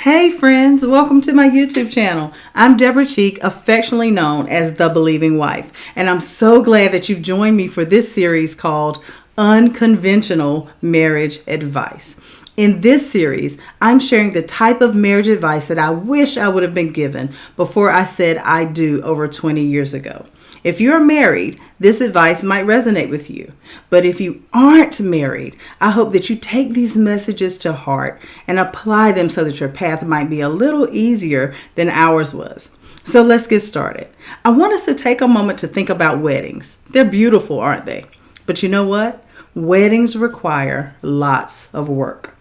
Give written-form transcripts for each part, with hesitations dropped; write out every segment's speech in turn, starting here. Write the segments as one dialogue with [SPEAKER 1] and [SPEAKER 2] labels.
[SPEAKER 1] Hey friends, welcome to my YouTube channel. I'm Deborah Cheek, affectionately known as The Believing Wife, and I'm so glad that you've joined me for this series called Unconventional Marriage Advice. In this series, I'm sharing the type of marriage advice that I wish I would have been given before I said I do over 20 years ago. If you're married, this advice might resonate with you. But if you aren't married, I hope that you take these messages to heart and apply them so that your path might be a little easier than ours was. So let's get started. I want us to take a moment to think about weddings. They're beautiful, aren't they? But you know what? Weddings require lots of work.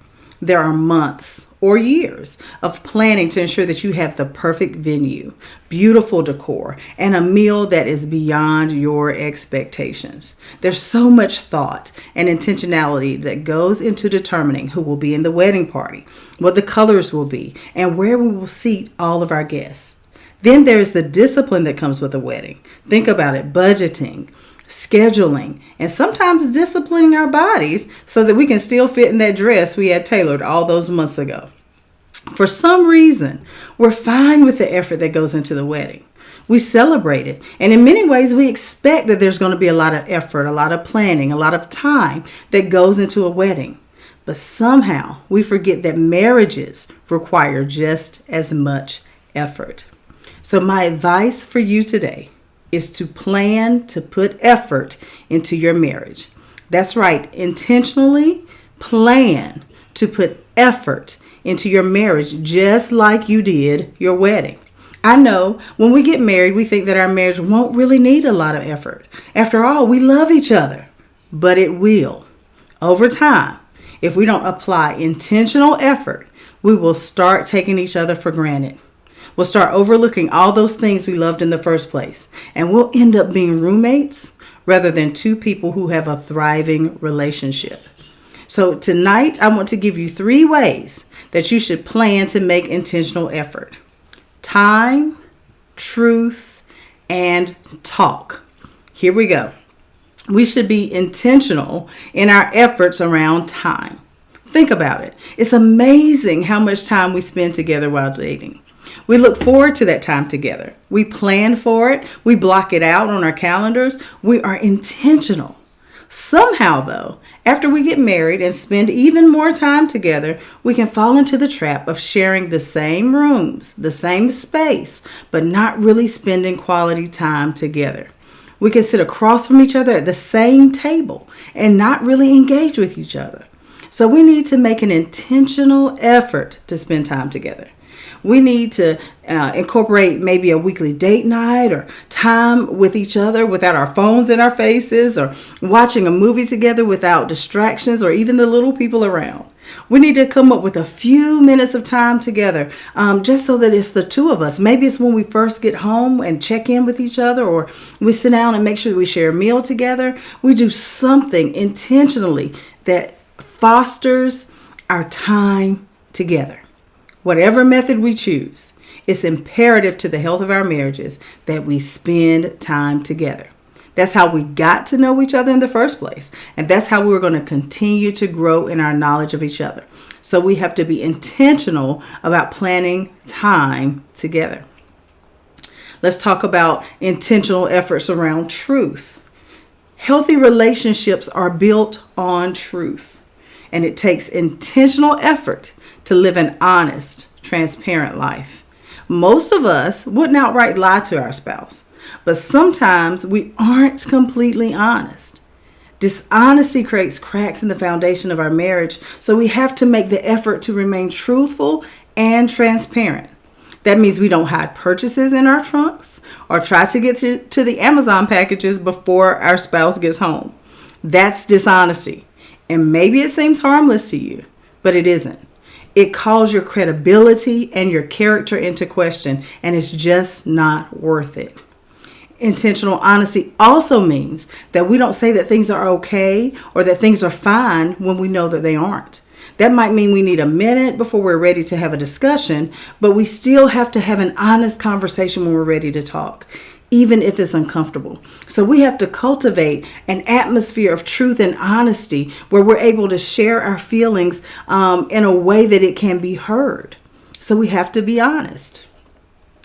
[SPEAKER 1] There are months or years of planning to ensure that you have the perfect venue, beautiful decor, and a meal that is beyond your expectations. There's so much thought and intentionality that goes into determining who will be in the wedding party, what the colors will be, and where we will seat all of our guests. Then there's the discipline that comes with a wedding. Think about it: budgeting, scheduling, and sometimes disciplining our bodies so that we can still fit in that dress we had tailored all those months ago. For some reason, we're fine with the effort that goes into the wedding. We celebrate it, and in many ways, we expect that there's going to be a lot of effort, a lot of planning, a lot of time that goes into a wedding. But somehow, we forget that marriages require just as much effort. So my advice for you today is to plan to put effort into your marriage. That's right, intentionally plan to put effort into your marriage just like you did your wedding. I know when we get married, we think that our marriage won't really need a lot of effort. After all, we love each other, but it will. Over time, if we don't apply intentional effort, we will start taking each other for granted. We'll start overlooking all those things we loved in the first place, and we'll end up being roommates rather than two people who have a thriving relationship. So tonight, I want to give you 3 ways that you should plan to make intentional effort: time, truth, and talk. Here we go. We should be intentional in our efforts around time. Think about it. It's amazing how much time we spend together while dating. We look forward to that time together. We plan for it. We block it out on our calendars. We are intentional. Somehow, though, after we get married and spend even more time together, we can fall into the trap of sharing the same rooms, the same space, but not really spending quality time together. We can sit across from each other at the same table and not really engage with each other. So we need to make an intentional effort to spend time together. We need to incorporate maybe a weekly date night or time with each other without our phones in our faces, or watching a movie together without distractions or even the little people around. We need to come up with a few minutes of time together just so that it's the two of us. Maybe it's when we first get home and check in with each other, or we sit down and make sure we share a meal together. We do something intentionally that fosters our time together. Whatever method we choose, it's imperative to the health of our marriages that we spend time together. That's how we got to know each other in the first place. And that's how we're going to continue to grow in our knowledge of each other. So we have to be intentional about planning time together. Let's talk about intentional efforts around truth. Healthy relationships are built on truth, and it takes intentional effort to live an honest, transparent life. Most of us wouldn't outright lie to our spouse, but sometimes we aren't completely honest. Dishonesty creates cracks in the foundation of our marriage, so we have to make the effort to remain truthful and transparent. That means we don't hide purchases in our trunks or try to get to the Amazon packages before our spouse gets home. That's dishonesty. And maybe it seems harmless to you, but it isn't. It calls your credibility and your character into question, and it's just not worth it. Intentional honesty also means that we don't say that things are okay or that things are fine when we know that they aren't. That might mean we need a minute before we're ready to have a discussion, but we still have to have an honest conversation when we're ready to talk, even if it's uncomfortable. So we have to cultivate an atmosphere of truth and honesty where we're able to share our feelings in a way that it can be heard. So we have to be honest.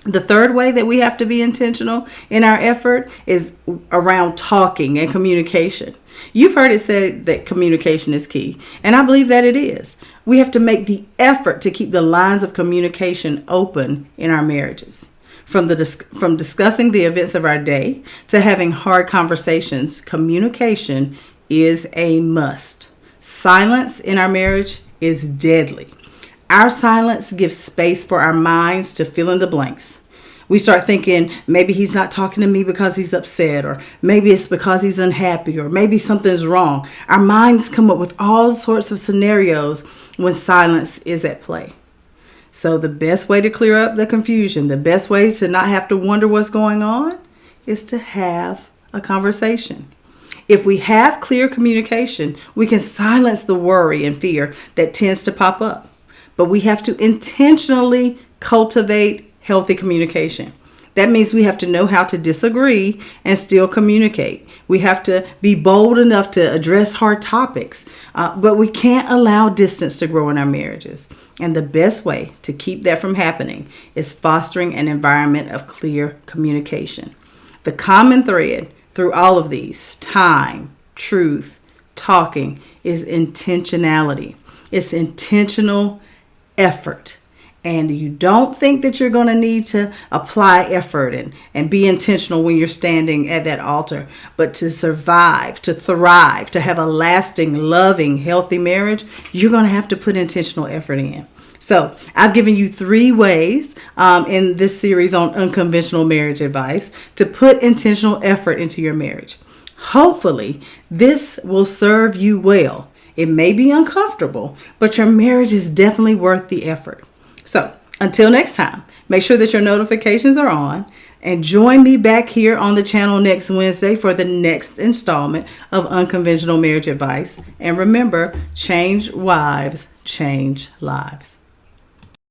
[SPEAKER 1] The third way that we have to be intentional in our effort is around talking and communication. You've heard it said that communication is key, and I believe that it is. We have to make the effort to keep the lines of communication open in our marriages. From discussing the events of our day to having hard conversations, communication is a must. Silence in our marriage is deadly. Our silence gives space for our minds to fill in the blanks. We start thinking, maybe he's not talking to me because he's upset, or maybe it's because he's unhappy, or maybe something's wrong. Our minds come up with all sorts of scenarios when silence is at play. So the best way to clear up the confusion, the best way to not have to wonder what's going on, is to have a conversation. If we have clear communication, we can silence the worry and fear that tends to pop up. But we have to intentionally cultivate healthy communication. That means we have to know how to disagree and still communicate. We have to be bold enough to address hard topics, but we can't allow distance to grow in our marriages. And the best way to keep that from happening is fostering an environment of clear communication. The common thread through all of these, time, truth, talking, is intentionality. It's intentional effort. And you don't think that you're going to need to apply effort and be intentional when you're standing at that altar. But to survive, to thrive, to have a lasting, loving, healthy marriage, you're going to have to put intentional effort in. So I've given you 3 ways in this series on unconventional marriage advice to put intentional effort into your marriage. Hopefully, this will serve you well. It may be uncomfortable, but your marriage is definitely worth the effort. So until next time, make sure that your notifications are on and join me back here on the channel next Wednesday for the next installment of Unconventional Marriage Advice. And remember, change wives, change lives.